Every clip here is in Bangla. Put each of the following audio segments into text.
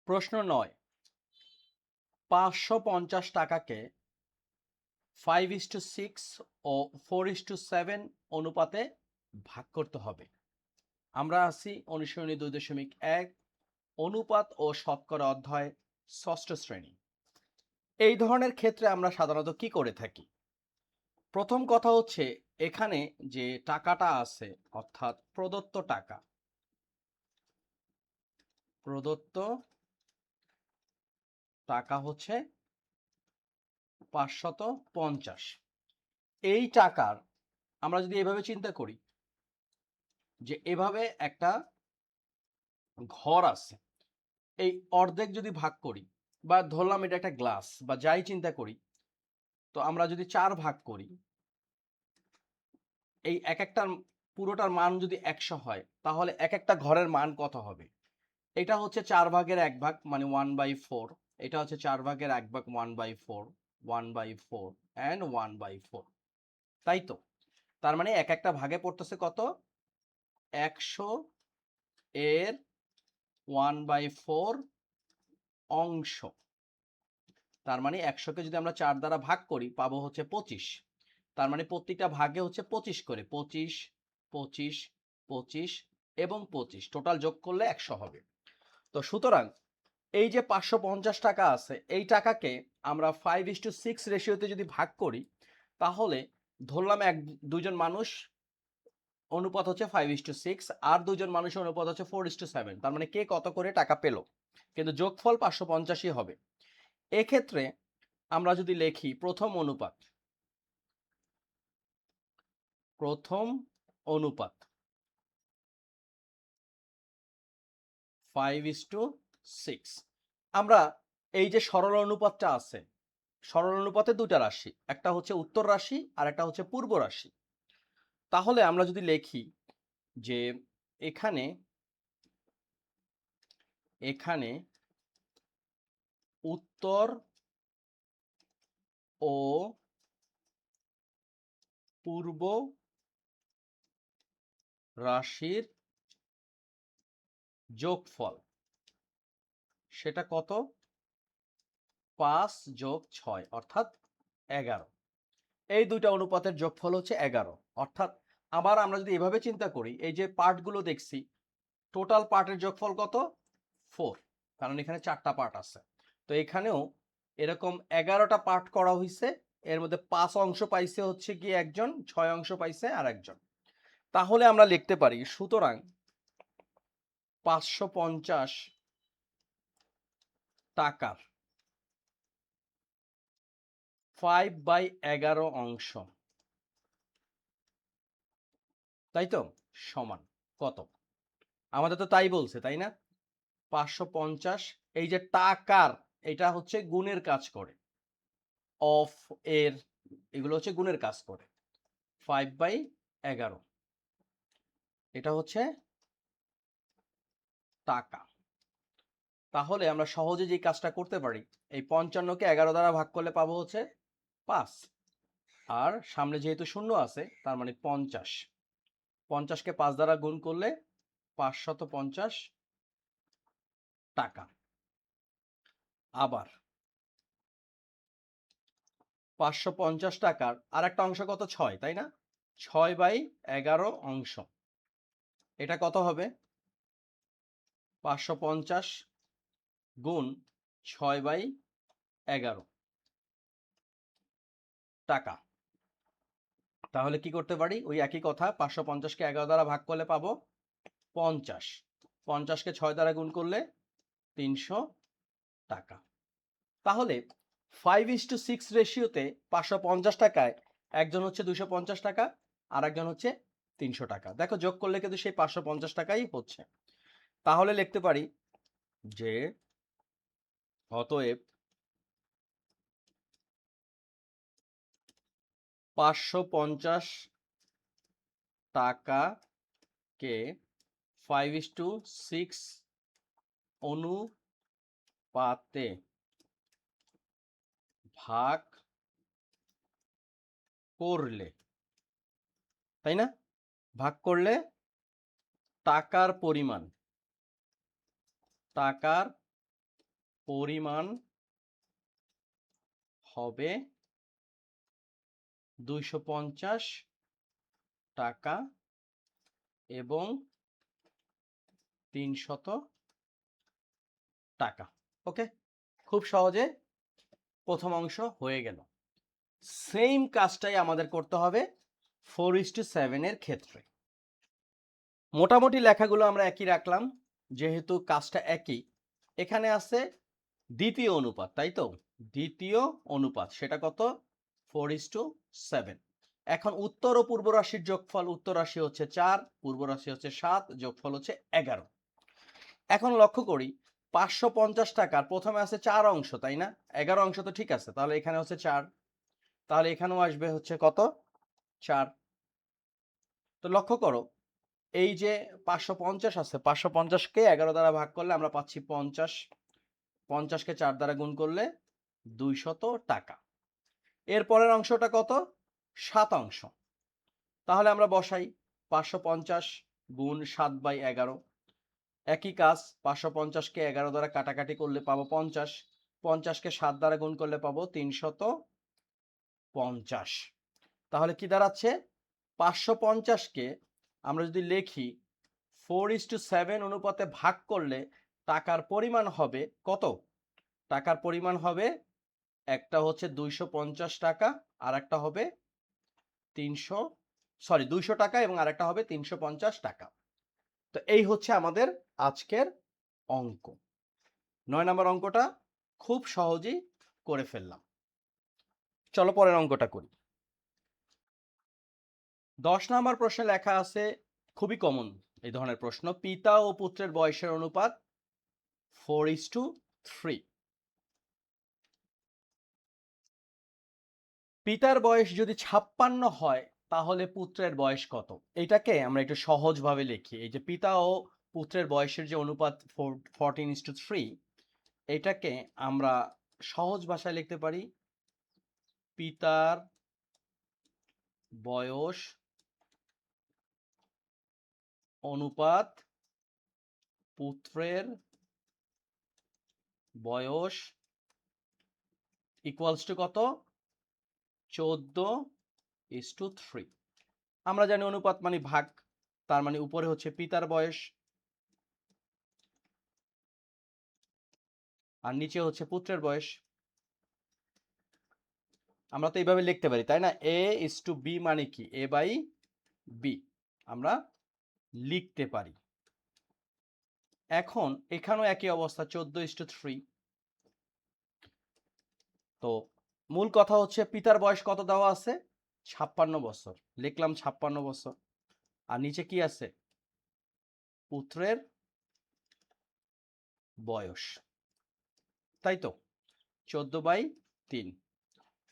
প্রশ্ন 9, 550 টাকাকে 5:6 ও 4:7 অনুপাতে ভাগ করতে হবে। আমরা আছি অনুশীলনী 2.1 অনুপাত ও শতকরা অধ্যায় 6ষ্ঠ শ্রেণী। এই ধরনের ক্ষেত্রে আমরা সাধারণত কি করে থাকি? প্রথম কথা হচ্ছে, এখানে যে টাকাটা আছে অর্থাৎ প্রদত্ত টাকা হচ্ছে 550। এই টাকার আমরা যদি এভাবে চিন্তা করি যে এভাবে একটা ঘর আছে, এই অর্ধেক যদি ভাগ করি বা ধরলাম এটা একটা গ্লাস বা যাই চিন্তা করি, তো আমরা যদি 4 ভাগ করি, এই এক একটার পুরোটার মান যদি 100 হয়, তাহলে এক একটা ঘরের মান কত হবে? এটা হচ্ছে 4 ভাগের 1 ভাগ মানে 1/4, এটা হচ্ছে 4 ভাগের 1 ভাগ 1/4, 1/4 and 1/4, তাই তো? তার মানে এক একটা ভাগে পড়তেছে কত? 100 এর 1/4 অংশ। তার মানে 100কে যদি আমরা 4 দ্বারা ভাগ করি পাবো হচ্ছে 25। তার মানে প্রত্যেকটা ভাগে হচ্ছে 25 করে, 25, 25, 25 এবং 25 টোটাল যোগ করলে 100 হবে। তো সুতরাং এই যে 550 টাকা আছে, এই টাকাকে আমরা 5:6 রেশিওতে যদি ভাগ করি, তাহলে ধরলাম দুইজন মানুষ অনুপাত হচ্ছে 5:6 আর দুইজন মানুষের অনুপাত হচ্ছে 4:7। তার মানে কে কত করে টাকা পেল, কিন্তু যোগফল 550ই হবে। এক্ষেত্রে আমরা যদি লিখি প্রথম অনুপাত 5:6, আমরা এই যে সরল অনুপাতটা আছে, সরল অনুপাতে দুটা রাশি, একটা হচ্ছে উত্তর রাশি আর একটা হচ্ছে পূর্ব রাশি। তাহলে আমরা যদি লিখি যে এখানে এখানে উত্তর ও পূর্ব রাশির যোগফল সেটা কত? 5 যোগ 6 অর্থাৎ 11। এই দুইটা অনুপাতের যোগফল হচ্ছে 11। অর্থাৎ আবার আমরা যদি এভাবে চিন্তা করি, এই যে পার্টগুলো দেখছি, টোটাল পার্টের যোগফল কত? 4, কারণ এখানে 4টা পার্ট আছে। তো এখানেও এরকম 11টা পার্ট করা হয়েছে, এর মধ্যে 5 অংশ পাইছে হচ্ছে কি একজন, 6 অংশ পাইছে আর একজন। তাহলে আমরা লিখতে পারি সুতরাং 550 টাকার 5/11 অংশ, তাই তো, সমান কত? আমাদের তো তাই বলছে, তাই না? 550, এই যে টাকার, এটা হচ্ছে গুণের কাজ করে, অফ এর, এগুলো হচ্ছে গুণের কাজ করে। 5/11 এটা হচ্ছে টাকা। তাহলে আমরা সহজে যে কাজটা করতে পারি, এই 55কে 11 দ্বারা ভাগ করলে পাবো হচ্ছে 5, আর সামনে যেহেতু শূন্য আছে তার মানে 50, 50কে 5 দ্বারা গুণ করলে 550 টাকা। আবার 550 টাকার আর একটা অংশ কত? 6, তাই না? 6/11 অংশ, এটা কত হবে? 550 গুণ 6/11 টাকা। তাহলে কি করতে পারি? ওই একই কথা, 550কে 11 দ্বারা ভাগ করলে পাবো 50, 50কে 6 দ্বারা গুণ করলে 300 টাকা। তাহলে 5:6 রেশিওতে 550 টাকায় একজন হচ্ছে 250 টাকা আর একজন হচ্ছে 300 টাকা। দেখো যোগ করলে কিন্তু সেই 550 টাকাই হচ্ছে। তাহলে লিখতে পারি যে অতএব 550 টাকাকে 5:6 অনুপাতে ভাগ করলে, তাই না, ভাগ করলে টাকার পরিমাণ পরিমাণ হবে 250 টাকা এবং 300 টাকা। ওকে, খুব সহজে প্রথম অংশ হয়ে গেল। সেম কাজটাই আমাদের করতে হবে 4:7 এর ক্ষেত্রে। মোটামুটি লেখাগুলো আমরা একই রাখলাম, যেহেতু কাজটা একই। এখানে আছে দ্বিতীয় অনুপাত, তাই তো? দ্বিতীয় অনুপাত, সেটা কত? 4:7। এখন উত্তর ও পূর্ব রাশির যোগফল, উত্তর রাশি হচ্ছে 4, পূর্ব রাশি হচ্ছে 7, যোগফল হচ্ছে 11। এখন লক্ষ্য করি 550 টাকার প্রথমে আছে 4 অংশ, তাই না? 11 অংশ তো ঠিক আছে, তাহলে এখানে হচ্ছে 4, তাহলে এখানেও আসবে হচ্ছে কত? 4। তো লক্ষ্য করো, এই যে 550 আছে, 550কে 11 দ্বারা ভাগ করলে আমরা পাচ্ছি 50, 50কে 4 দ্বারা গুণ করলে 200 টাকা। এর পরের অংশটা কত? 7 অংশ। তাহলে আমরা বসাই 550 গুণ 7/11। একই কাজ, 550কে 11 দ্বারা কাটাকাটি করলে পাবো 50, 50কে 7 দ্বারা গুণ করলে পাবো 350। তাহলে কি দাঁড়াচ্ছে? 550কে আমরা যদি লিখি 4:7 অনুপাতে ভাগ করলে টাকার পরিমাণ হবে কত? টাকার পরিমাণ হবে, একটা হচ্ছে 250 টাকা, আর একটা হবে 200 টাকা, এবং আরেকটা হবে 350 টাকা। তো এই হচ্ছে আমাদের আজকের অঙ্ক। 9 নম্বর অঙ্কটা খুব সহজেই করে ফেললাম। চলো পরের অঙ্কটা করি। 10 নম্বর প্রশ্নে লেখা আছে, খুবই কমন এই ধরনের প্রশ্ন, পিতা ও পুত্রের বয়সের অনুপাত 4:3। পিতার বয়স যদি 56 হয় তাহলে পুত্রের বয়স কত? এটাকে আমরা একটু সহজভাবে লিখি। এই যে পিতা ও পুত্রের বয়সের যে অনুপাত 14:3, এটাকে আমরা সহজ ভাষায় লিখতে পারি পিতার বয়স অনুপাত পুত্রের বয়স ইকুয়ালস টু কত? 14:3। আমরা জানি অনুপাত মানে ভাগ, তার মানে উপরে হচ্ছে পিতার বয়স আর নিচে হচ্ছে পুত্রের বয়স। আমরা তো এইভাবে লিখতে পারি, তাই না? A:B মানে কি? A/B আমরা লিখতে পারি। এখন এখানেও একই অবস্থা, 14:3। তো মূল কথা হচ্ছে পিতার বয়স কত দেওয়া আছে? 56 বছর। লিখলাম 56 বছর। আর নিচে কি আছে? পুত্রের বয়স, তাই তো? 14/3।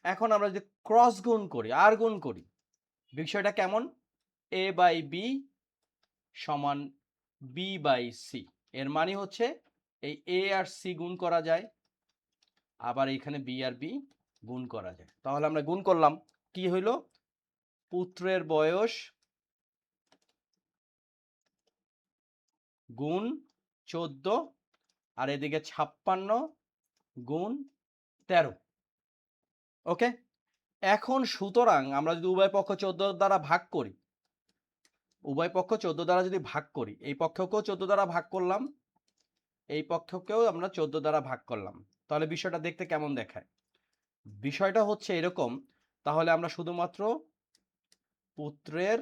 এখন আমরা যদি ক্রস গুণ করি, আর গুণ করি, বিষয়টা কেমন? A/B সমান B/C। এর মানে হচ্ছে এই A আর C গুণ করা যায়, আবার এখানে B আর B গুণ করা যায়। তাহলে আমরা গুণ করলাম, কি হইল? পুত্রের বয়স গুণ 14, আর এদিকে 56 গুণ 13। ওকে, এখন সুতরাং আমরা যদি উভয় পক্ষ 14 দ্বারা ভাগ করি, উভয় পক্ষ 14 দ্বারা যদি ভাগ করি, এই পক্ষকেও 14 দ্বারা ভাগ করলাম, এই পক্ষকেও আমরা 14 দ্বারা ভাগ করলাম, তাহলে বিষয়টা দেখতে কেমন দেখায়? বিষয়টা হচ্ছে এরকম। তাহলে আমরা শুধুমাত্র পুত্রের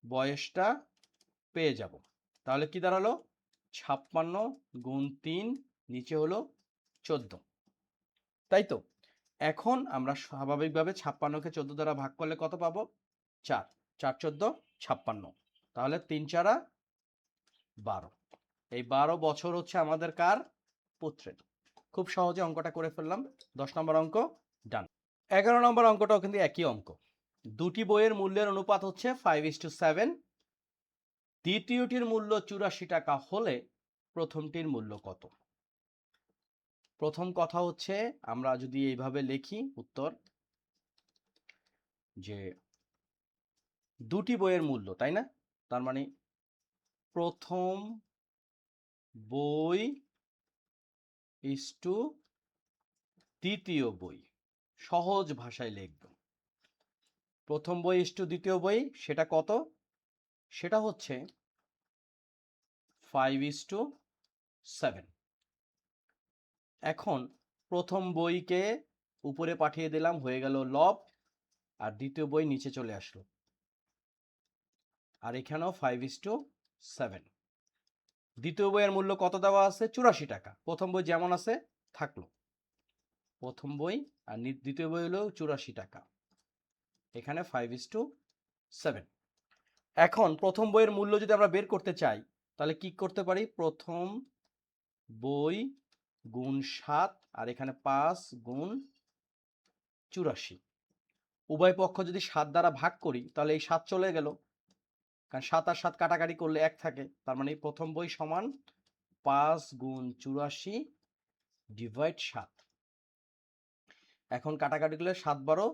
বয়সটা পেয়ে যাব। তাহলে কি দাঁড়ালো? 56 গুণ 3, নিচে হলো 14, তাই তো? এখন আমরা স্বাভাবিকভাবে 56কে 14 দ্বারা ভাগ করলে কত পাবো? 4, 4 14 56। তাহলে 3 4 12। এই 12 বছর হচ্ছে আমাদের কার? পুত্রের। খুব সহজে অঙ্কটা করে ফেললাম। 10 নম্বর অঙ্ক ডান। 11 নম্বর অঙ্কটাও কিন্তু একই অঙ্ক। দুটি বইয়ের মূল্যের অনুপাত হচ্ছে 5:7। দ্বিতীয়টির মূল্য 84 টাকা হলে প্রথমটির মূল্য কত? প্রথম কথা হচ্ছে, আমরা যদি এইভাবে লিখি উত্তর, যে দুটি বইয়ের মূল্য, তাই না? তার মানে প্রথম বই ইস টু দ্বিতীয় বই। সহজ ভাষায় লিখব, প্রথম বই ইস টু দ্বিতীয় বই, সেটা কত? সেটা হচ্ছে 5:7। এখন প্রথম বইকে উপরে পাঠিয়ে দিলাম, হয়ে গেল লব, আর দ্বিতীয় বই নিচে চলে আসলো, আর এখানেও 5:7। দ্বিতীয় বইয়ের মূল্য কত দেওয়া আছে? 84 টাকা। প্রথম বই যেমন আছে থাকলো, প্রথম বই আর দ্বিতীয় বই হলো 84 টাকা, এখানে 5:7। এখন প্রথম বইয়ের মূল্য যদি আমরা বের করতে চাই তাহলে কি করতে পারি? প্রথম বই গুণ 7, আর এখানে 5 গুণ 84। উভয় পক্ষ যদি 7 দ্বারা ভাগ করি তাহলে এই 7 চলে গেল, কারণ 7 আর 7 কাটাকাটি করলে 1 থাকে, তার মানে প্রথম বই সমান 5 গুণ 84 ডিভাইড 7। এখন কাটাকাটি করলে 7 12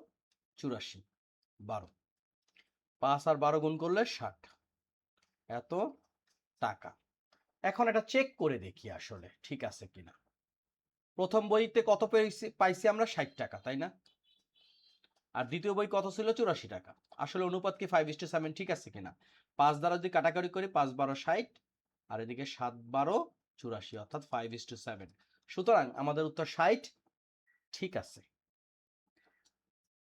84, 12, 5 আর 12 গুণ করলে 60, এত টাকা। এখন এটা চেক করে দেখি আসলে ঠিক আছে কিনা। প্রথম বইতে কত পাইছি আমরা? 60 টাকা, তাই না? আর দ্বিতীয় বই কত ছিল? 84 টাকা। আসলে অনুপাত কি 5:7 ঠিক আছে কিনা? 5 দ্বারা যদি কাটাকাটি করি, 5 12 60, আর এদিকে 7 12 84, অর্থাৎ 5:7। সুতরাং আমাদের উত্তর 60 ঠিক আছে।